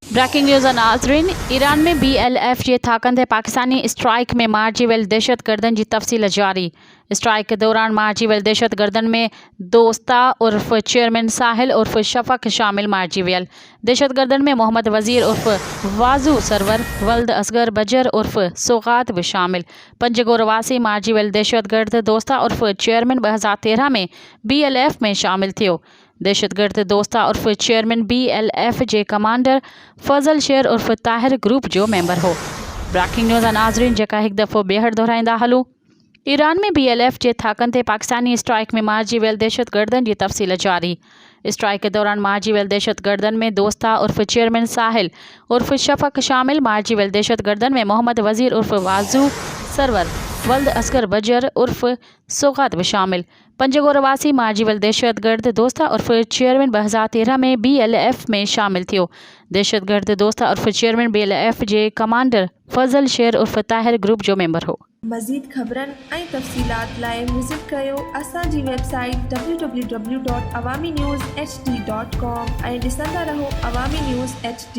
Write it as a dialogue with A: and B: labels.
A: Breaking news नाज़रीन, Iran में BLF जे थाकंदे Pakistani strike में मारिजी वियल दहशतगर्दनि जी तफ़सील जारी। स्ट्राइक के दौरान मारिजी वियल दहशतगर्दनि में दोस्ता उर्फ चेयरमैन साहिल उर्फ शफ़क़ शामिल मारिजी वियल। दहशतगर्दनि में मोहम्मद वज़ीर उर्फ वाज़ू सरवर, वल्द असगर बजर उर्फ सोगात भी शामिल। पंज गोरवासी मारिजी वियल दहशतगर्द दोस्ता उर्फ चेयरमैन 2013 में BLF में शामिल थियो। दहशतगर्द दोस्ता उर्फ चेयरमैन BLF जे कमांडर फज़ल शेर उर्फ ताहिर ग्रुप जो मेंबर हो। ब्रेकिंग न्यूज़ नाज़रीन, जेका हिकु दफ़ो ॿीहर दोहराईंदा हलूं। ईरान में BLF जे थाकनि ते पाकिस्तानी स्ट्राइक में मारिजी वियल दहशतगर्दनि जी तफ़सील जारी। स्ट्राइक के दौरान मारिजी वियल दहशतगर्दनि में दोस्ता उर्फ चेयरमैन साहिल उर्फ शफ़क़ शामिल। मारिजी वियल दहशतगर्दनि में मोहम्मद वज़ीर उर्फ वाज़ू सरवर, वल्द असगर बजर उर्फ सोगात भी शामिल। पंज गोरवासी मारिजी वियल दहशतगर्द दोस्ता उर्फ चेयरमैन 2013 में BLF में शामिल थियो। दहशतगर्द दोस्ता उर्फ चेयरमैन BLF जे कमांडर फज़ल शेर उर्फ ताहिर ग्रुप जो मेंबर हो।
B: मज़ीद ख़बरनि ऐं तफ़सीलात लाइ विज़िट कयो असांजी वेबसाइट www.awamiNewsHD.com ऐं ॾिसंदा रहो अवामी न्यूज़ HD।